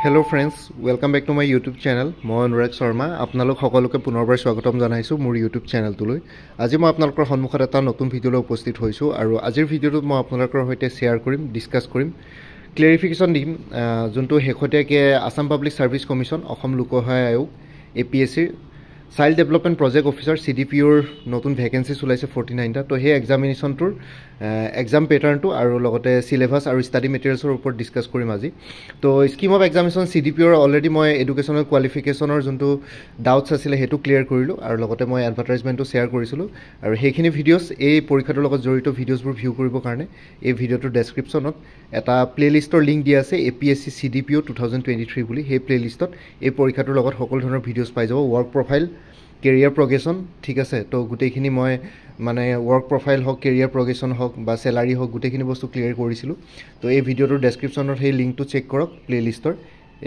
Hello friends, welcome back to my YouTube channel. মই অনুৰাগ শৰ্মা আপোনালোক সকলোকে পুনৰবাৰ স্বাগতম জনাইছো মোৰ YouTube চেনেলটোলৈ। আজি মই আপোনালোকৰ সন্মুখত এটা নতুন ভিডিঅলৈ উপস্থিত হৈছো আৰু আজিৰ ভিডিঅটোত মই আপোনালোকৰ সৈতে শেয়াৰ কৰিম, ডিসকাস কৰিম, ক্লেৰিফিকেশন দিম যোনটো হেখতিয়াকে Assam public service commission Asom লোকসহায় আয়োগ APSC child development project officer CDPOৰ নতুন ভ্যাকেন্সি চলাইছে 49টা তো হে এক্সামিনেশনটোৰ এক্সাম প্যাটাৰ্নটো আৰু লগতে সিলেবাস আৰু ষ্টাডি মেটেৰিয়েলছৰ ওপৰত ডিসকাস কৰিম আজি তো স্কিম অফ এক্সামিনেশন CDPOৰ অলৰেডি মই এডুকেশনাল কোৱালিফিকেশনৰ যোনটো ডাউটছ আছিল হেতু ক্লিয়াৰ কৰিলো আৰু লগতে মই এডভাৰটাইজমেন্টটো শেয়াৰ কৰিছিলো আৰু হেখিনি ভিডিঅ'ছ এই পৰীক্ষাটোৰ লগত জড়িত ভিডিঅ'ছবোৰ ভিউ কৰিবৰ কাৰণে এই ভিডিঅ'টোৰ ডেসক্ৰিপচনত এটা প্লেলিষ্টৰ লিংক দিয়া আছে APSC CDPO 2023 বুলি হে প্লেলিষ্টত এই পৰীক্ষাটোৰ লগত সকলো ধৰণৰ ভিডিঅ'ছ পাই যাব ওয়াৰ্ক প্ৰোফাইল কেৰিয়াৰ প্ৰগ্ৰেছন ঠিক আছে তো গুটেইখিনি মই মানে ওয়াৰ্ক প্ৰোফাইল হক কেৰিয়াৰ প্ৰগ্ৰেছন হক বা স্যালাৰি হক গুটেইখিনি বস্তু ক্লিয়াৰ কৰিছিলো তো এই ভিডিঅ'টোৰ ডেসক্ৰিপচনত হে লিংকটো চেক কৰক প্লেলিষ্টৰ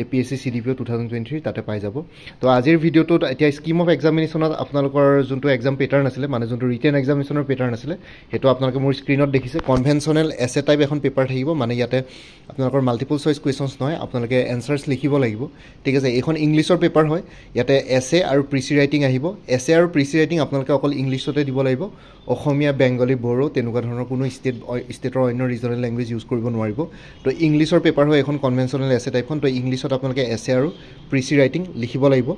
APSC CDPO 2023 তাতে পাই যাব তো আজিৰ ভিডিঅ'টোত এতিয়া স্কিম অফ এক্সামিনেশনত আপোনালোকৰ যোনটো এক্সাম প্যাটাৰ্ন আছিল মানে যোনটো ৰিটেন এক্সামিনেশনৰ প্যাটাৰ্ন আছিল হেতু আপোনালোকে মোৰ স্ক্ৰিনত দেখিছে কনভেনশনাল এসে টাইপ এখন পেপাৰ থাকিব মানে ইয়াতে আপোনালোকৰ মাল্টিপল চয়েস কোৱেশ্চনছ নহয় আপোনালোকে এনসাৰছ লিখিব লাগিব ঠিক আছে এখন ইংলিছৰ পেপাৰ হয় ইয়াতে এসে আৰু প্ৰিসি ৰাইটিং আহিব এসে আৰু প্ৰিসি ৰাইটিং আপোনালোকে অকল ইংলিছতে দিব লাগিব অসমীয়া বেংগলী বড়ো তেনেকুৱা ধৰণৰ কোনো ষ্টেটৰ অন্য ৰিজনাল ল্যাঙ্গুৱেজ ইউজ কৰিব নোৱাৰিব তো ইংলিছৰ পেপাৰ হয় এখন কনভেনশনাল এসে টাইপখন তো ইংলিছত আপোনালোকে এসে আৰু প্ৰিসি ৰাইটিং লিখিব লাগিব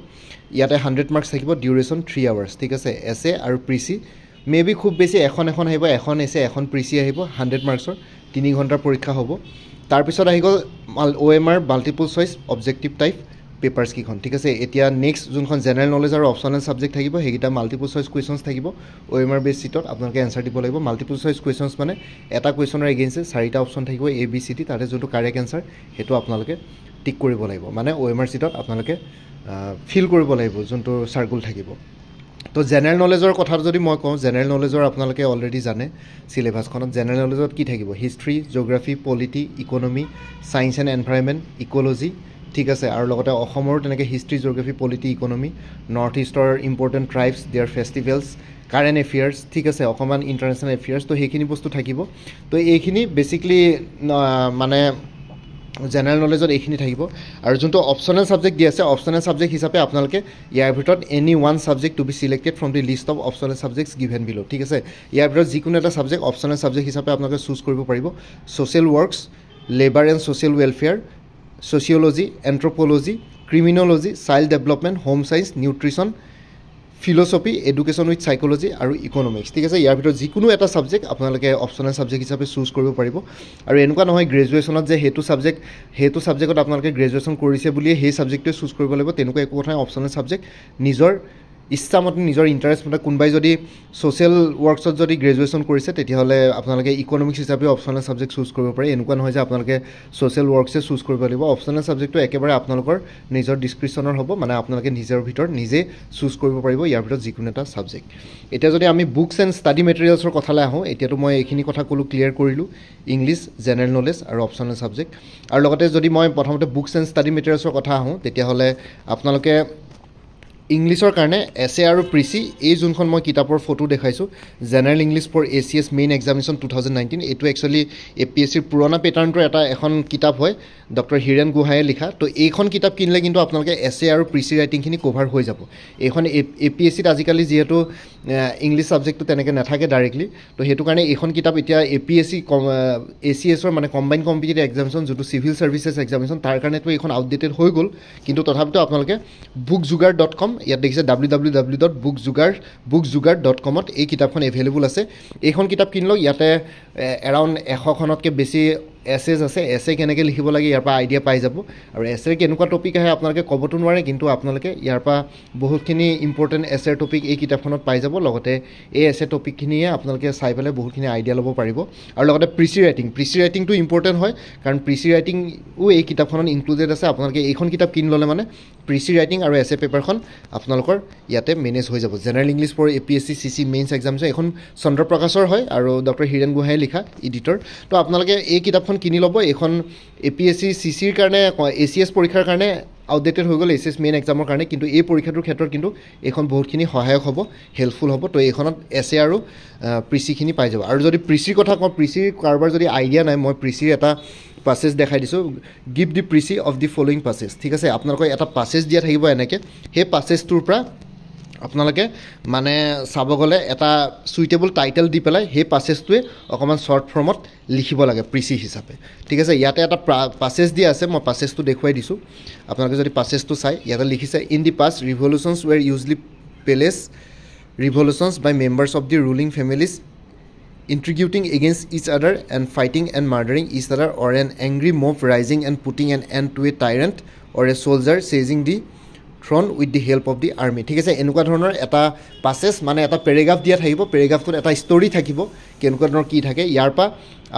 ইয়াতে 100 মাৰ্কস থাকিব ডিউৰেচন 3 আৱাৰ্স ঠিক আছে এসে আৰু প্ৰিসি মেবি খুব বেছি এখন আহিব এখন এসে এখন প্ৰিসি আহিব 100 মাৰ্কসৰ 3 ঘণ্টাৰ পৰীক্ষা হ'ব তাৰ পিছত আহি গল OMR multiple choice objective type papers কিখন ঠিক আছে এতিয়া নেক্সট যোনখন জেনাৰেল নলেজ আৰু অপচনেল সাবজেক্ট থাকিব হেগিটা মাল্টিপল চয়েস কোৱেশ্চনছ থাকিব OMR বেস সিটত আপোনালোকে আনসাৰ দিব লাগিব মাল্টিপল চয়েস কোৱেশ্চনছ মানে এটা কোৱেশ্চনৰ এগেইনষ্ট 4টা অপচন থাকিব ABCD তাতে যোনটো কাৰেক্ট আনসাৰ হেতু আপোনালোকে টিক কৰিব লাগিব মানে OMR সিটত আপোনালোকে ফিল কৰিব লাগিব যোনটো সাৰ্কুল থাকিব তো জেনাৰেল নলেজৰ কথা যদি মই কওঁ জেনাৰেল নলেজৰ আপোনালোকে অলৰেডি জানে সিলেবাসখনত জেনাৰেল নলেজত কি থাকিব history geography polity economy science and environment ecology ঠিক আছে আৰু লগতে অসমৰ তেনেকে history geography polity economy north ইষ্টৰ ইম্পৰ্টেন্ট ট্ৰাইবস देयर ফেষ্টিভেলছ কাৰেন্ট এফেয়াৰ্স ঠিক আছে অকমান ইন্টাৰনেশ্যনেল এফেয়াৰ্স তো হেখিনি বস্তু থাকিব তো এইখিনি বেসিক্যালি মানে জেনাৰেল নলেজত এইখিনি থাকিব আৰু যোনটো অপচনেল সাবজেক্ট দি আছে অপচনেল সাবজেক্ট হিচাপে আপোনালোকে ইয়াৰ ভিতৰত any one subject to B selected from the list of optional subjects given বিলো ঠিক আছে ইয়াৰ ভিতৰত যিকোনো এটা সাবজেক্ট অপচনেল সাবজেক্ট হিচাপে আপোনালোকে চুজ কৰিব পাৰিব social works labour and social welfare sociology anthropology criminology child development home science nutrition philosophy education with psychology আৰু ইকোনমিক্স ঠিক আছে ইয়াৰ ভিতৰত যিকোনো এটা সাবজেক্ট আপোনালোকে অপচনেল সাবজেক্ট হিচাপে চুজ কৰিব পাৰিব আৰু এনেকুৱা নহয় গ্ৰেজুৱেচনত যে হেতু সাবজেক্টত আপোনালোকে গ্ৰেজুৱেচন কৰিছে বুলি সেই সাবজেক্টটো চুজ কৰিব লাগিব তেনেকুৱা একো কথা অপচনেল সাবজেক্ট নিজৰ ইচ্ছামতে নিজৰ ইন্টাৰেষ্ট মতে কোনবাই যদি সোশ্যাল ওয়াৰ্কছত যদি গ্ৰেজুৱেচন কৰিছে তেতিয়াহলে আপোনালোকে ইকোনমিক্স হিচাপে অপচনেল সাবজেক্ট চুজ কৰিব পাৰে এনেকুৱা নহয় যে আপোনালোকে সোশ্যাল ওয়াৰ্কছে চুজ কৰিব লাগিব অপচনেল সাবজেক্টটো একেবাৰে আপোনালোকৰ নিজৰ ডিসক্ৰিপচনৰ হ'ব মানে আপোনালোকে নিজৰ ভিতৰত নিজে চুজ কৰিব পাৰিব ইয়াৰ ভিতৰত যিকোনো এটা সাবজেক্ট এতিয়া যদি আমি বুকস এণ্ড ষ্টাডি মেটেৰিয়েলছৰ কথালৈ আহোঁ এতিয়াতো মই এইখিনি কথা কলো ক্লিয়াৰ কৰিলো ইংলিছ জেনাৰেল নলেজ আৰু অপচনেল সাবজেক্ট আৰু লগতে যদি মই প্ৰথমতে বুকস এণ্ড ষ্টাডি মেটেৰিয়েলছৰ কথা আহোঁ তেতিয়াহলে আপোনালোকে ইংলিছৰ কাৰণে এসে আৰু প্ৰিসি এই যোনখন মই কিতাপৰ ফটো দেখাইছো general English for ACS main examination 2019 এটো একচুয়ালি APSC পুৰণা প্যাটাৰ্নৰ এটা এখন কিতাপ হয় ডক্টৰ হিৰেন গুহায়ে লিখা তো এইখন কিতাপ কিনলে কিন্তু আপোনালোকে এসে আৰু প্ৰিসি ৰাইটিং খিনি কভাৰ হৈ যাব এইখন APSC ত আজিকালি যেহেতু ইংলিছ সাবজেক্টটো তেনেকে নাথাকে ডাইৰেক্টলি তো হেতু কাৰণে এইখন কিতাপ এতিয়া APSC ACS ৰ মানে কম্বাইন কম্পিটিটিভ এক্সামিনেশন যেটো সিভিল সাৰ্ভিসেছ এক্সামিনেশন তাৰ কাৰণে তো এইখন আউটডেটেড হৈ গল কিন্তু তথাপিতো আপোনালোকে bookjugar.com ইয়াত দেখিছে www.bookjugar.com ত এই কিতাপখন এভেইলেবল আছে এইখন কিতাপ কিনলো ইয়াতে এৰাউণ্ড 100 খনতকৈ বেছি এছেজ আছে এছে কেনেকৈ লিখিব লাগে ইয়াৰ পৰা আইডিয়া পাই যাব আৰু এছেৰ কেনেকুৱা টপিক আহে আপোনালোকে ক'বতো নোৱাৰে কিন্তু আপোনালোকে ইয়াৰ পৰা বহুতখিনি ইম্পৰ্টেণ্ট এছেৰ টপিক এই কিতাপখনত পাই যাব লগতে এই এছে টপিকখিনিয়ে আপোনালোকে চাই পেলাই বহুতখিনি আইডিয়া ল'ব পাৰিব আৰু লগতে প্ৰিসি ৰাইটিংটো ইম্পৰ্টেণ্ট হয় কাৰণ প্ৰিসি ৰাইটিংও এই কিতাপখনত ইনক্লুডেড আছে আপোনালোকে এইখন কিতাপ কিনি ল'লে মানে প্ৰিসি ৰাইটিং আৰু এছে পেপাৰখন আপোনালোকৰ ইয়াতে মেনেজ হৈ যাব general English for APSC CC mains examination এখন চন্দ্ৰ প্ৰকাশৰ হয় আৰু ডক্টৰ হিৰেন গুহায়ে লিখা এডিটৰ তো আপোনালোকে এই কিতাপখন কিনি ল'ব এখন APSC CC ৰ কাৰণে ACS পৰীক্ষাৰ কাৰণে আউটডেটেড হৈ গ'ল এছএছ মেইন এক্সামৰ কাৰণে, কিন্তু এই পৰীক্ষাটোৰ ক্ষেত্ৰত কিন্তু এইখন বহুতখিনি সহায়ক হ'ব, হেল্পফুল হ'ব। তো এইখনত এছে আৰু প্ৰিচিখিনি পাই যাব। আৰু যদি প্ৰিচিৰ কথা কওঁ, প্ৰিচিৰ কাৰোবাৰ যদি আইডিয়া নাই, মই প্ৰিচিৰ এটা পাছেজ দেখাই দিছোঁ, give the precis of the following passage, ঠিক আছে। আপোনালোকক এটা পাছেজ দিয়া থাকিব এনেকৈ, সেই পাছেজটোৰ পৰা আপোনালোকে মানে চাব গ'লে এটা সুইটেবল টাইটেল দি পেলাই সেই পাছেজটোৱে অকণমান শ্বৰ্ট ফৰ্মত লিখিব লাগে প্ৰিচি হিচাপে, ঠিক আছে। ইয়াতে এটা পাছেজ দিয়া আছে, মই পাছেজটো দেখুৱাই দিছোঁ। আপোনালোকে যদি পাছেজটো চাই, ইয়াতে লিখিছে in the past revolutions were usually palace revolutions by members of the ruling families intriguing against each other and fighting and murdering each other, or an angry mob rising and putting an end to a tyrant, or a soldier seizing the throne with the help of the army, ঠিক আছে। এনেকুৱা ধৰণৰ এটা passage মানে এটা paragraph দিয়া থাকিব, পেৰেগ্ৰাফটোত এটা ষ্টৰি থাকিব, কেনেকুৱা ধৰণৰ কি থাকে। ইয়াৰ পৰা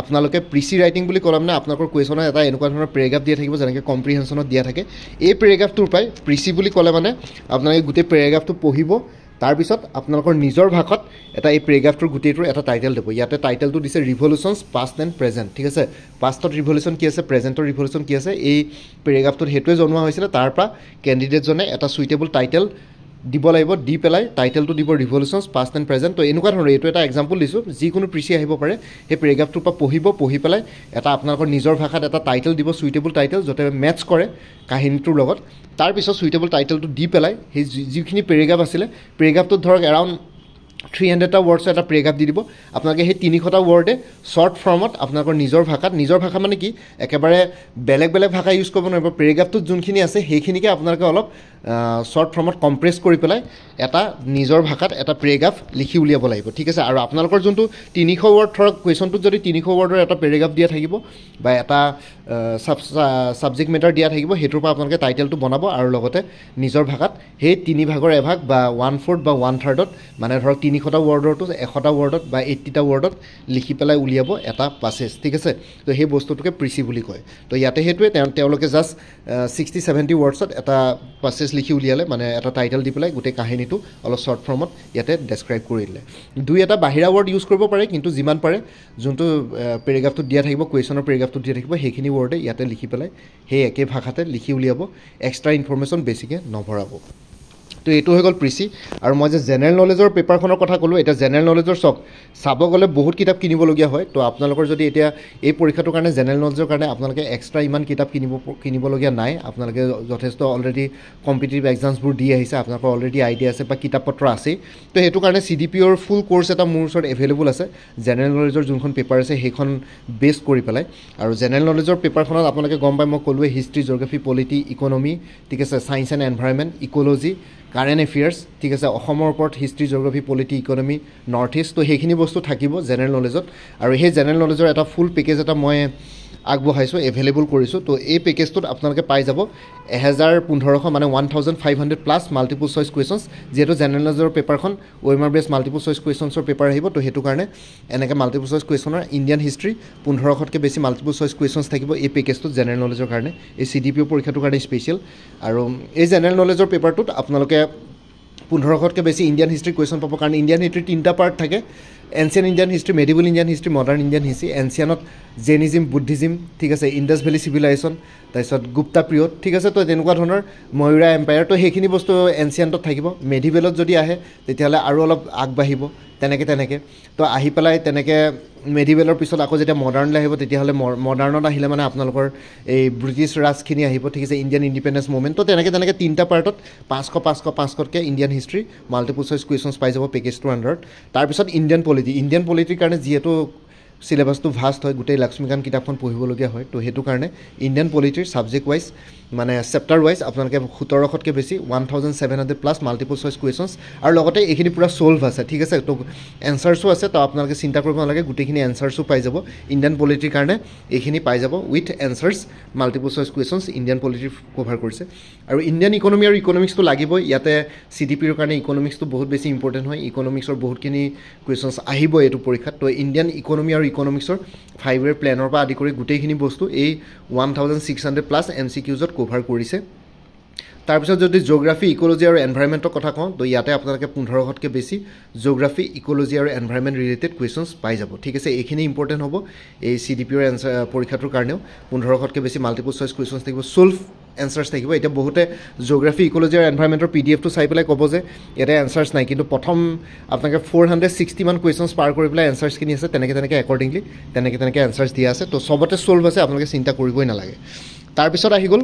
আপোনালোকে প্ৰিচি ৰাইটিং বুলি ক'লে মানে আপোনালোকৰ কুৱেশ্যনত এটা এনেকুৱা ধৰণৰ পেৰেগ্ৰাফ দিয়া থাকিব, যেনেকৈ কম্প্ৰিহেনশ্যনত দিয়া থাকে। এই পেৰেগ্ৰাফটোৰ পৰাই প্ৰিচি বুলি ক'লে মানে আপোনালোকে গোটেই পেৰেগ্ৰাফটো পঢ়িব, তাৰপিছত আপোনালোকৰ নিজৰ ভাষাত এটা এই পেৰেগ্ৰাফটোৰ গোটেইটোৰ এটা টাইটেল দিব। ইয়াতে টাইটেলটো দিছে ৰিভলিউশ্যনছ পাষ্ট এণ্ড প্ৰেজেণ্ট, ঠিক আছে। পাষ্টত ৰিভলিউশ্যন কি আছে, প্ৰেজেণ্টৰ ৰিভলিউশ্যন কি আছে, এই পেৰেগ্ৰাফটোত সেইটোৱে জনোৱা হৈছিলে। তাৰ পৰা কেণ্ডিডেটজনে এটা সুইটেবল টাইটেল দিব লাগিব, দি পেলাই টাইটেলটো দিব ৰিভলিউশ্যনছ পাষ্ট এণ্ড প্ৰেজেণ্ট। তো এনেকুৱা ধৰণৰ এইটো এটা এক্সাম্পল দিছোঁ, যিকোনো প্ৰিচি আহিব পাৰে। সেই পেৰেগ্ৰাফটোৰ পৰা পঢ়ি পেলাই এটা আপোনালোকৰ নিজৰ ভাষাত এটা টাইটেল দিব, সুইটেবল টাইটেল, যাতে মেটচ কৰে কাহিনীটোৰ লগত। তাৰপিছত সুইটেবল টাইটেলটো দি পেলাই সেই যিখিনি পেৰেগ্ৰাফ আছিলে, পেৰেগ্ৰাফটোত ধৰক এৰাউণ্ড 300টা ৱৰ্ডছৰ এটা পেৰেগ্ৰাফ দি দিব। আপোনালোকে সেই 300টা ৱৰ্ডে শ্বৰ্ট ফৰ্মত আপোনালোকৰ নিজৰ ভাষাত, নিজৰ ভাষা মানে কি একেবাৰে বেলেগ বেলেগ ভাষা ইউজ কৰিব নোৱাৰিব, পেৰেগ্ৰাফটোত যোনখিনি আছে সেইখিনিকে আপোনালোকে অলপ শ্বৰ্ট ফৰ্মত কম্প্ৰেছ কৰি পেলাই এটা নিজৰ ভাষাত এটা পেৰেগ্ৰাফ লিখি উলিয়াব লাগিব, ঠিক আছে। আৰু আপোনালোকৰ যোনটো 300 ৱৰ্ড, ধৰক কুৱেশ্যনটোত যদি 300 ৱৰ্ডৰ এটা পেৰেগ্ৰাফ দিয়া থাকিব বা এটা ছাবজেক্ট মেটাৰ দিয়া থাকিব, সেইটোৰ পৰা আপোনালোকে টাইটেলটো বনাব আৰু লগতে নিজৰ ভাষাত সেই 3 ভাগৰ এভাগ বা 1/4 বা 1/3 মানে ধৰক 300টা ৱৰ্ডৰটো 100টা ৱৰ্ডত বা 80টা ৱৰ্ডত লিখি পেলাই উলিয়াব এটা পাছেজ, ঠিক আছে। তো সেই বস্তুটোকে প্ৰিচি বুলি কয়। তো ইয়াতে সেইটোৱে তেওঁলোকে জাষ্ট 60-70 ৱৰ্ডছত এটা পাছেজ লিখি উলিয়ালে, মানে এটা টাইটেল দি পেলাই গোটেই কাহিনীটো অলপ শ্বৰ্ট ফৰ্মত ইয়াতে ডেছক্ৰাইব কৰি দিলে। 2-এটা বাহিৰা ৱৰ্ড ইউজ কৰিব পাৰে, কিন্তু যিমান পাৰে যোনটো পেৰেগ্ৰাফটোত দিয়া থাকিব, কুৱেশ্যনৰ পেৰেগ্ৰাফটোত দিয়া থাকিব, সেইখিনি ৱৰ্ডে ইয়াতে লিখি পেলাই সেই একে ভাষাতে লিখি উলিয়াব, এক্সট্ৰা ইনফৰ্মেশ্যন বেছিকৈ নভৰাব। তো এইটো হৈ গ'ল প্ৰিচি। আৰু মই যে জেনেৰেল নলেজৰ পেপাৰখনৰ কথা ক'লোঁ, এতিয়া জেনেৰেল নলেজৰ চাব গ'লে বহুত কিতাপ কিনিবলগীয়া হয়। তো আপোনালোকৰ যদি এতিয়া এই পৰীক্ষাটোৰ কাৰণে জেনেৰেল নলেজৰ কাৰণে আপোনালোকে এক্সট্ৰা ইমান কিতাপ কিনিবলগীয়া নাই, আপোনালোকে যথেষ্ট অলৰেডি কম্পিটিটিভ এক্সামছবোৰ দি আহিছে, আপোনালোকৰ অলৰেডি আইডিয়া আছে বা কিতাপ পত্ৰ আছেই। তো সেইটো কাৰণে CDPOৰ ফুল কোৰ্চ এটা মোৰ ওচৰত এভেইলেবল আছে, জেনেৰেল নলেজৰ যোনখন পেপাৰ আছে সেইখন বেছ কৰি পেলাই। আৰু জেনেৰেল নলেজৰ পেপাৰখনত আপোনালোকে গম পায়, মই ক'লোৱে হিষ্ট্ৰী, জিঅ'গ্ৰাফী, পলিটি, ইকনমি, ঠিক আছে, science and environment, ecology, current affairs, ঠিক আছে, অসমৰ ওপৰত history, geography, polity, economy, north east. তো সেইখিনি বস্তু থাকিব জেনেৰেল নলেজত। আৰু সেই জেনেৰেল নলেজৰ এটা ফুল পেকেজ এটা মই আগবঢ়াইছোঁ, এভেইলেবল কৰিছোঁ। তো এই পেকেজটোত আপোনালোকে পাই যাব 1500 মানে 1500+ মাল্টিপল চইচ কুৱেশ্যনছ। যিহেতু জেনেৰেল নলেজৰ পেপাৰখন OMR বেছ মাল্টিপল চইচ কুৱেশ্যনছৰ পেপাৰ আহিব, তো সেইটো কাৰণে এনেকৈ মাল্টিপল চইচ কুৱেশ্যনৰ ইণ্ডিয়ান হিষ্ট্ৰী 1500তকৈ বেছি মাল্টিপল চইচ কুৱেশ্যনছ থাকিব এই পেকেজটোত জেনেৰেল নলেজৰ কাৰণে, এই CDPO পৰীক্ষাটোৰ কাৰণে স্পেচিয়েল। আৰু এই জেনেৰেল নলেজৰ পেপাৰটোত আপোনালোকে 1500তকৈ বেছি ইণ্ডিয়ান হিষ্ট্ৰী কুৱেশ্যন পাব, কাৰণ ইণ্ডিয়ান হিষ্ট্ৰীৰ 3টা পাৰ্ট থাকে, ancient Indian history, medieval Indian history, modern Indian history. এনচিয়েণ্টত জেনিজিম, বুদ্ধিজিম, ঠিক আছে, ইণ্ডাছ ভেলী চিভিলাইজেশ্যন, তাৰপিছত গুপ্তা পিৰিয়ড, ঠিক আছে। তো তেনেকুৱা ধৰণৰ ময়ুৰা এম্পায়াৰ, তো সেইখিনি বস্তু এনচিয়েণ্টত থাকিব। মেডিভেলত যদি আহে তেতিয়াহ'লে আৰু অলপ আগবাঢ়িব, তেনেকৈ তো আহি পেলাই তেনেকৈ মেডিভেলৰ পিছত আকৌ যেতিয়া মডাৰ্ণলৈ আহিব, তেতিয়াহ'লে মডাৰ্ণত আহিলে মানে আপোনালোকৰ এই ব্ৰিটিছ ৰাজখিনি আহিব, ঠিক আছে, ইণ্ডিয়ান ইণ্ডিপেণ্ডেঞ্চ মুভমেণ্ট। তো তেনেকৈ 3টা পাৰ্টত 500-500-500কৈ Indian history multiple choice questions পাই যাব পেকেজটোৰ আণ্ডাৰত। তাৰপিছত ইণ্ডিয়ান পলিটিৰ কাৰণে যিহেতু চিলেবাছটো ভাষ্ট হয়, গোটেই লক্ষ্মীকান্ত কিতাপখন পঢ়িবলগীয়া হয়, তো সেইটো কাৰণে ইণ্ডিয়ান পলিটিৰ ছাবজেক্ট ৱাইজ মানে চেপ্টাৰ ৱাইজ আপোনালোকে 1700তকৈ বেছি 1700+ মাল্টিপল চইচ কুৱেশ্যনছ, আৰু লগতে এইখিনি পূৰা ছল্ভ আছে, ঠিক আছে। তো এনচাৰ্ছো আছে, তো আপোনালোকে চিন্তা কৰিব নালাগে, গোটেইখিনি এনচাৰ্ছো পাই যাব। ইণ্ডিয়ান পলিটিৰ কাৰণে এইখিনি পাই যাব with answers, multiple choice questions Indian polity cover কৰিছে। আৰু ইণ্ডিয়ান ইকনমি আৰু ইকনমিক্সটো লাগিবই, ইয়াতে CDPৰ কাৰণে ইকনমিক্সটো বহুত বেছি ইম্পৰ্টেণ্ট হয়, ইকনমিক্সৰ বহুতখিনি কুৱেশ্যনছ আহিব এইটো পৰীক্ষাত। তো ইণ্ডিয়ান ইকনমি আৰু ইকনমিক্সৰ 5 year প্লেনৰ পৰা আদি কৰি গোটেইখিনি বস্তু এই 1600+ MCQজত কভাৰ কৰিছে। তাৰপিছত যদি জিঅ'গ্ৰাফী, ইক'লজি আৰু এনভাইৰনমেণ্টৰ কথা কওঁ, তো ইয়াতে আপোনালোকে 1500তকৈ বেছি জিঅ'গ্ৰাফী, ইক'লজি আৰু এনভাইৰনমেণ্ট ৰিলেটেড কুৱেশ্যনছ পাই যাব, ঠিক আছে। এইখিনি ইম্পৰ্টেণ্ট হ'ব এই CDPৰ পৰীক্ষাটোৰ কাৰণেও। 1500তকৈ বেছি মাল্টিপল চইচ কুৱেশ্যনছ থাকিব, ছল্ভ এনচাৰ্ছ থাকিব এতিয়া বহুতে জিঅ'গ্ৰাফি ইক'লজি আৰু এনভাইৰনমেণ্টৰ পিডিএফটো চাই পেলাই ক'ব যে ইয়াতে এনচাৰ্ছ নাই কিন্তু প্ৰথম আপোনালোকে 460 মান কুৱেশ্যনছ পাৰ কৰি পেলাই এনচাৰ্ছখিনি আছে তেনেকৈ একৰ্ডিংলি তেনেকৈ এনচাৰ্ছ দিয়া আছে তো চবতে ছল্ভ আছে আপোনালোকে চিন্তা কৰিবই নালাগে তাৰপিছত আহি গ'ল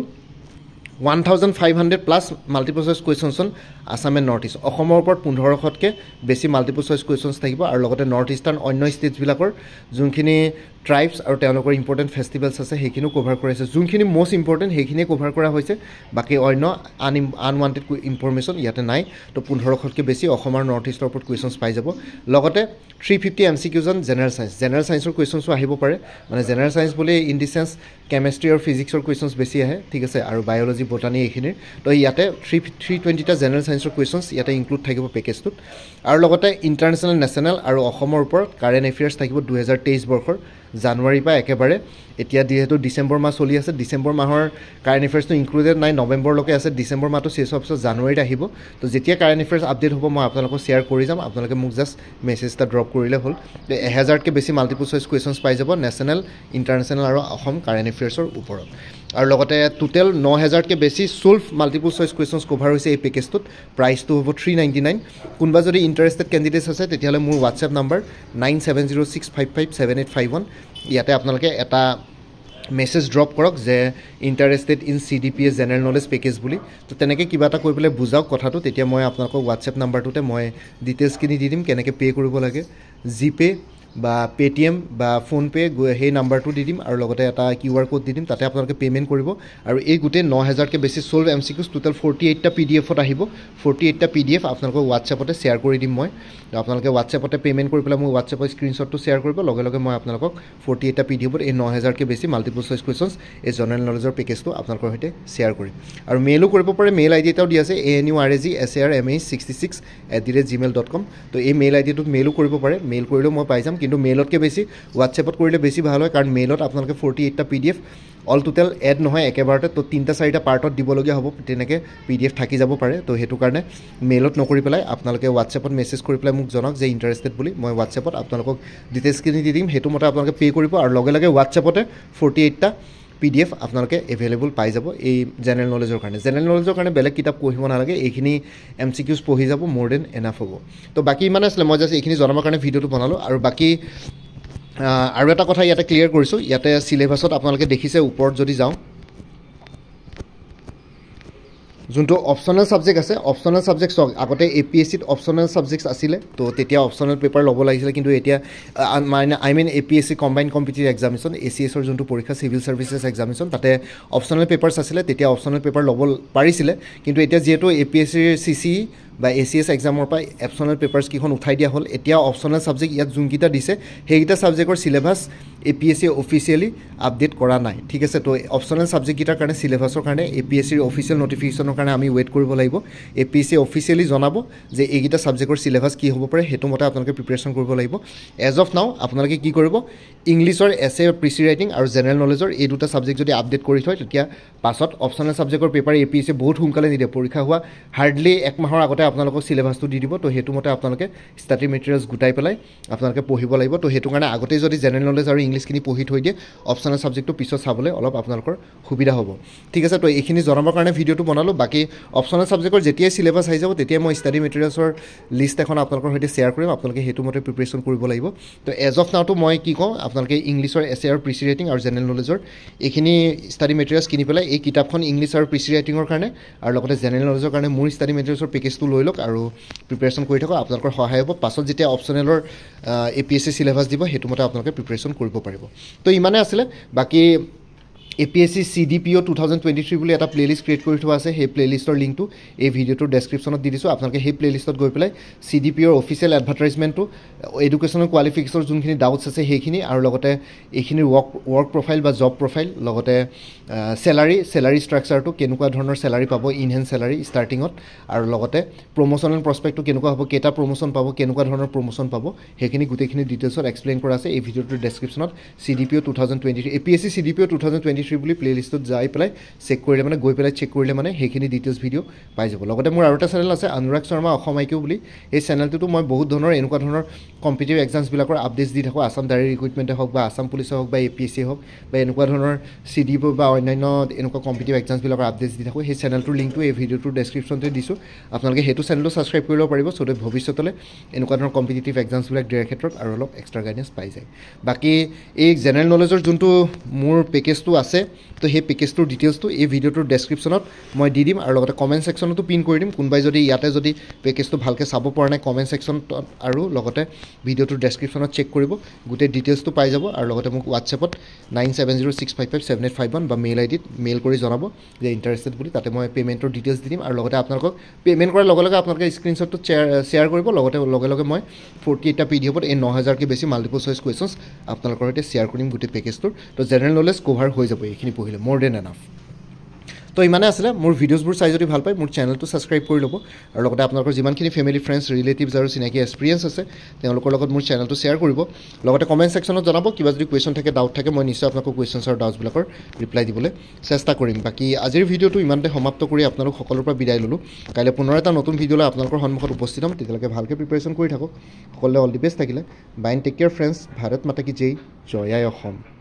1500 plus multiple choice questions on Assam and north east অসমৰ ওপৰত 1500তকৈ বেছি মাল্টিপল চইচ কুৱেশ্যনছ থাকিব আৰু লগতে নৰ্থ ইষ্টাৰ্ণ অন্য ষ্টেটছবিলাকৰ যোনখিনি ট্ৰাইবছ আৰু তেওঁলোকৰ ইম্পৰ্টেণ্ট ফেষ্টিভেলছ আছে সেইখিনিও কভাৰ কৰা হৈছে যোনখিনি মষ্ট ইম্পৰ্টেণ্ট সেইখিনিয়ে কভাৰ কৰা হৈছে বাকী অন্য আনৱান্টেড ইনফৰ্মেশ্যন ইয়াতে নাই তো 1500তকৈ বেছি অসম আৰু নৰ্থ ইষ্টৰ ওপৰত কুৱেশ্যনছ পাই যাব লগতে 350 MCQs অন জেনেৰেল ছায়েন্সৰ কুৱেশ্যনছো আহিব পাৰে মানে জেনেৰেল ছায়েন্স বুলি ইন দি চেন্স কেমেষ্ট্ৰি আৰু ফিজিক্সৰ কুৱেশ্যনছ বেছি আহে ঠিক আছে আৰু বায়'লজি বটানী এইখিনিৰ তো ইয়াতে 320টা জেনেৰেল ছায়েন্সৰ কুৱেশ্যনছ ইয়াতে ইনক্লুড থাকিব পেকেজটোত আৰু লগতে ইণ্টাৰনেশ্যনেল নেশ্যনেল আৰু অসমৰ ওপৰত কাৰেণ্ট এফেয়াৰ্ছ থাকিব 2023 বৰ্ষৰ জানুৱাৰীৰ পৰা একেবাৰে এতিয়া যিহেতু ডিচেম্বৰ মাহ চলি আছে ডিচেম্বৰ মাহৰ কাৰেণ্ট এফেয়াৰ্ছটো ইনক্লুডেড নাই নৱেম্বৰলৈকে আছে ডিচেম্বৰ মাহটো শেষ হোৱাৰ পিছত জানুৱাৰীত আহিব তো যেতিয়া কাৰেণ্ট এফেয়াৰ্ছ আপডেট হ'ব মই আপোনালোকক শ্বেয়াৰ কৰি যাম আপোনালোকে মোক জাষ্ট মেছেজ এটা ড্ৰপ কৰিলে হ'ল 1000তকৈ বেছি মাল্টিপল চইচ কুৱেশ্যনছ পাই যাব নেশ্যনেল ইণ্টাৰনেশ্যনেল আৰু অসম কাৰেণ্ট এফেয়াৰ্ছৰ ওপৰত আৰু লগতে টোটেল 9000তকৈ বেছি solve multiple choice questions cover হৈছে এই পেকেজটোত প্ৰাইচটো হ'ব 399 কোনোবা যদি ইণ্টাৰেষ্টেড কেণ্ডিডেটছ আছে তেতিয়াহ'লে মোৰ হোৱাটছএপ নাম্বাৰ 9706557851 ইয়াতে আপোনালোকে এটা মেছেজ ড্ৰপ কৰক যে interested in CDPA general knowledge package বুলি তো তেনেকৈ কিবা এটা কৈ পেলাই বুজাওক কথাটো তেতিয়া মই আপোনালোকক হোৱাটছএপ নাম্বাৰটোতে মই ডিটেইলছখিনি দি দিম কেনেকৈ পে' কৰিব লাগে জিপে' বা পেটিএম বা ফোনপে' সেই নাম্বাৰটো দি দিম আৰু লগতে এটা QR কোড দি দিম তাতে আপোনালোকে পে'মেণ্ট কৰিব আৰু এই গোটেই 9000তকৈ বেছি ছল্ভ MCQs টোটেল 48টা PDFত আহিব 48টা PDF আপোনালোকক হোৱাটছএপতে শ্বেয়াৰ কৰি দিম মই আপোনালোকে হোৱাটছএপতে পে'মেণ্ট কৰি পেলাই মোৰ হোৱাটছএপৰ স্ক্ৰীনশ্বটটো শ্বেয়াৰ কৰিব লগে লগে মই আপোনালোকক 48টা PDFত এই 9000তকৈ বেছি মাল্টিপল চইচ কুৱেশ্যনছ এই জেনেৰেল নলেজৰ পেকেজটো আপোনালোকৰ সৈতে শ্বেয়াৰ কৰিম আৰু মেইলো কৰিব পাৰে মেইল ID এটাও দিয়া আছে ANURAGSARMH66@gmail.com তো এই মেইল IDটোত মেইলো কৰিব পাৰে মেইল কৰিলেও মই পাই যাম কিন্তু মেইলতকৈ বেছি হোৱাটছএপত কৰিলে বেছি ভাল হয় কাৰণ মেইলত আপোনালোকে 48টা PDF অল টোটেল এড নহয় একেবাৰতে তো 3-4টা পাৰ্টত দিবলগীয়া হ'ব তেনেকৈ PDF থাকি যাব পাৰে তো সেইটো কাৰণে মেইলত নকৰি পেলাই আপোনালোকে হোৱাটছএপত মেছেজ কৰি পেলাই মোক জনাওক যে ইণ্টাৰেষ্টেড বুলি মই হোৱাটছএপত আপোনালোকক ডিটেইলছখিনি দি দিম সেইটো মতে আপোনালোকে পে' কৰিব আৰু লগে লগে হোৱাটছএপতে 48টা PDF আপোনালোকে এভেইলেবল পাই যাব এই জেনেৰেল নলেজৰ কাৰণে বেলেগ কিতাপ পঢ়িব নালাগে এইখিনি MCQs পঢ়ি যাব মোৰ দেন এনাফ হ'ব তো বাকী ইমানে আছিলে মই জাষ্ট এইখিনি জনাবৰ কাৰণে ভিডিঅ'টো বনালোঁ আৰু বাকী আৰু এটা কথা ইয়াতে ক্লিয়াৰ কৰিছোঁ ইয়াতে চিলেবাছত আপোনালোকে দেখিছে ওপৰত যদি যাওঁ যোনটো অপশ্যনেল ছাবজেক্ট আছে অপশ্যনেল ছাবজেক্ট চাওক আগতে APSCত অপশ্যনেল ছাবজেক্টছ আছিলে তো তেতিয়া অপশ্যনেল পেপাৰ ল'ব লাগিছিলে কিন্তু এতিয়া APSC কম্বাইণ্ড কম্পিটিটিভ এক্সামিনেশ্যন ACSৰ যোনটো পৰীক্ষা চিভিল ছাৰ্ভিচেছ এক্সামিনেশ্যন তাতে অপশ্যনেল পেপাৰ্ছ আছিলে তেতিয়া অপশ্যনেল পেপাৰ ল'ব পাৰিছিলে কিন্তু এতিয়া যিহেতু APSCৰ CCE বা ACS এক্সামৰ পৰা অপশ্যনেল পেপাৰ্ছকেইখন উঠাই দিয়া হ'ল এতিয়া অপশ্যনেল ছাবজেক্ট ইয়াত যোনকেইটা দিছে সেইকেইটা ছাবজেক্টৰ চিলেবাছ APSC অফিচিয়েলি আপডেট কৰা নাই ঠিক আছে তো অপশ্যনেল ছাবজেক্টকেইটাৰ কাৰণে চিলেবাছৰ কাৰণে APSCৰ অফিচিয়েল নটিফিকেশ্যনৰ কাৰণে আমি ৱেইট কৰিব লাগিব APSC অফিচিয়েলি জনাব যে এইকেইটা ছাবজেক্টৰ চিলেবাছ কি হ'ব পাৰে সেইটো মতে আপোনালোকে প্ৰিপেৰেশ্যন কৰিব লাগিব এজ অফ নাও আপোনালোকে কি কৰিব ইংলিছৰ এছে প্ৰিচি ৰাইটিং আৰু জেনেৰেল নলেজৰ এই দুটা ছাবজেক্ট যদি আপডেট কৰি থয় তেতিয়া পাছত অপশ্যনেল ছাবজেক্টৰ পেপাৰ APSC বহুত সোনকালে নিদিয়ে পৰীক্ষা হোৱা হাৰ্ডলি এক মাহৰ আগতে আপোনালোকক চিলেবাছটো দি দিব তো সেইটো মতে আপোনালোকে ষ্টাডি মেটেৰিয়েলছ গোটাই পেলাই আপোনালোকে পঢ়িব লাগিব তো সেইটো কাৰণে আগতেই যদি জেনেৰেল নলেজ আৰু ইংলিছখিনি পঢ়ি থৈ দিয়ে অপশ্যনেল ছাবজেক্টটো পিছত চাবলৈ অলপ আপোনালোকৰ সুবিধা হ'ব ঠিক আছে তো এইখিনি জনাবৰ কাৰণে ভিডিঅ'টো বনালোঁ বাকী অপশ্যনেল ছাবজেক্টৰ যেতিয়াই চিলেবাছ আহি যাব তেতিয়াই মই ষ্টাডি মেটেৰিয়েলছৰ লিষ্ট এখন আপোনালোকৰ সৈতে শ্বেয়াৰ কৰিম আপোনালোকে সেইটো মতে প্ৰিপেৰেশ্যন কৰিব লাগিব তো এজ অফ নাওটো মই কি কওঁ আপোনালোকে ইংলিছৰ এছে আৰু প্ৰিচি ৰাইটিং আৰু জেনেৰেল নলেজৰ এইখিনি ষ্টাডি মেটেৰিয়েলছ কিনি পেলাই এই কিতাপখন ইংলিছ আৰু প্ৰিচি ৰাইটিঙৰ কাৰণে আৰু লগতে জেনেৰেল নলেজৰ কাৰণে মোৰ ষ্টাডি মেটেৰিয়েলছৰ পেকেজটো লৈ লওক আৰু প্ৰিপেৰেশ্যন কৰি থাকক আপোনালোকৰ সহায় হ'ব পাছত যেতিয়া অপশ্যনেলৰ APSC চিলেবাছ দিব সেইটো মতে আপোনালোকে প্ৰিপেৰেশ্যন কৰিব পাৰিব তো ইমানে আছিলে বাকী APSC CDPO 2023 বুলি এটা প্লেলিষ্ট ক্ৰিয়েট কৰি থোৱা আছে সেই প্লেলিষ্টৰ লিংকটো এই ভিডিঅ'টোৰ ডেছক্ৰিপশ্যনত দি দিছোঁ আপোনালোকে সেই প্লেলিষ্টত গৈ পেলাই CDPOৰ অফিচিয়েল এডভাৰটাইজমেণ্টটো এডুকেশ্যনেল কোৱালিফিকেশ্যনৰ যোনখিনি ডাউটছ আছে সেইখিনি আৰু লগতে এইখিনিৰ ৱৰ্ক প্ৰফাইল বা জব প্ৰফাইল লগতে চেলাৰী ষ্ট্ৰাকচাৰটো কেনেকুৱা ধৰণৰ চেলাৰী পাব ইনহেণ্ড চেলাৰী ষ্টাৰ্টিঙত আৰু লগতে প্ৰমোশ্যনেল প্ৰস্পেক্টটো কেনেকুৱা হ'ব কেইটা প্ৰমোশ্যন পাব কেনেকুৱা ধৰণৰ প্ৰমোশ্যন পাব সেইখিনি গোটেইখিনি ডিটেইলছত এক্সপ্লেইন কৰা আছে এই ভিডিঅ'টোৰ ডেছক্ৰিপশ্যনত CDPO 2023 APSC CDPO 2023 2023 বুলি প্লেলিষ্টত যাই পেলাই চেক কৰিলে মানে গৈ পেলাই চেক কৰিলে মানে সেইখিনি ডিটেইলছ ভিডিঅ' পাই যাব লগতে মোৰ আৰু এটা চেনেল আছে অনুৰাগ শৰ্মা অসম আইকিউ বুলি এই চেনেলটোতো মই বহুত ধৰণৰ এনেকুৱা ধৰণৰ কম্পিটিটিভ এক্সামছবিলাকৰ আপডেটছ দি থাকোঁ আসাম ডায়েৰী ৰিক্ৰুইটমেণ্টে হওক বা আসাম পুলিচে হওক বা APSC হওক বা এনেকুৱা ধৰণৰ CD বা অন্যান্য এনেকুৱা কম্পিটিটিভ এক্সামছবিলাকৰ আপডেটছ দি থাকোঁ সেই চেনেলটোৰ লিংকটো এই ভিডিঅ'টোৰ ডেছক্ৰিপশ্যনতে দিছোঁ আপোনালোকে সেইটো চেনেলটো ছাবস্ক্ৰাইব কৰি ল'ব পাৰিব চ' ভৱিষ্যতলৈ এনেকুৱা ধৰণৰ কম্পিটিটিভ এক্সামছবিলাক দিয়াৰ ক্ষেত্ৰত আৰু অলপ এক্সট্ৰা গাইডেঞ্চ পাই যায় বাকী এই জেনেৰেল নলেজৰ যোনটো মোৰ পেকেজটো আছে তো সেই পেকেজটোৰ ডিটেইলছটো এই ভিডিঅ'টোৰ ডেছক্ৰিপশ্যনত মই দি দিম আৰু লগতে কমেণ্ট ছেকশ্যনতো পিন কৰি দিম কোনোবাই যদি ইয়াতে যদি পেকেজটো ভালকৈ চাব পৰা নাই কমেণ্ট ছেকশ্যনত আৰু লগতে ভিডিঅ'টোৰ ডেছক্ৰিপশ্যনত চেক কৰিব গোটেই ডিটেইলছটো পাই যাব আৰু লগতে মোক হোৱাটছএপত 9706557851 বা মেইল আইডিত মেইল কৰি জনাব যে ইণ্টাৰেষ্টেড বুলি তাতে মই পে'মেণ্টৰ ডিটেইলছ দি দিম আৰু লগতে আপোনালোকক পে'মেণ্ট কৰাৰ লগে লগে আপোনালোকে স্ক্ৰীনশ্বটটো শ্বেয়াৰ কৰিব লগতে লগে লগে মই 48টা PDFত এই 9000কৈ বেছি মাল্টিপল চইচ কুৱেশ্যনছ আপোনালোকৰ সৈতে শ্বেয়াৰ কৰিম গোটেই পেকেজটোৰ তো জেনেৰেল নলেজ কভাৰ হৈ যাব এইখিনি পঢ়িলে মোৰ দেন এনাফ তো ইমানে আছিলে মোৰ ভিডিঅ'ছবোৰ চাই যদি ভাল পায় মোৰ চেনেলটো ছাবস্ক্ৰাইব কৰি ল'ব আৰু লগতে আপোনালোকৰ যিমানখিনি ফেমিলি ফ্ৰেণ্ডছ ৰিলেটিভছ আৰু চিনাকি এক্সপিৰিয়েঞ্চ আছে তেওঁলোকৰ লগত মোৰ চেনেলটো শ্বেয়াৰ কৰিব লগতে কমেণ্ট ছেকশ্যনত জনাব কিবা যদি কুৱেশ্যন থাকে ডাউট থাকে মই নিশ্চয় আপোনালোকৰ কুৱেশ্যনছ আৰু ডাউটছবিলাকৰ ৰিপ্লাই দিবলৈ চেষ্টা কৰিম বাকী আজিৰ ভিডিঅ'টো ইমানতে সমাপ্ত কৰি আপোনালোক সকলোৰ পৰা বিদায় ল'লোঁ কাইলৈ পুনৰ এটা নতুন ভিডিঅ' লৈ আপোনালোকৰ সন্মুখত উপস্থিত হ'ম তেতিয়ালৈকে ভালকৈ প্ৰিপেৰেশ্যন কৰি থাকক সকলোৱে অল দি বেষ্ট থাকিলে bye and take care friends Bharat Mata কি জয় আই অসম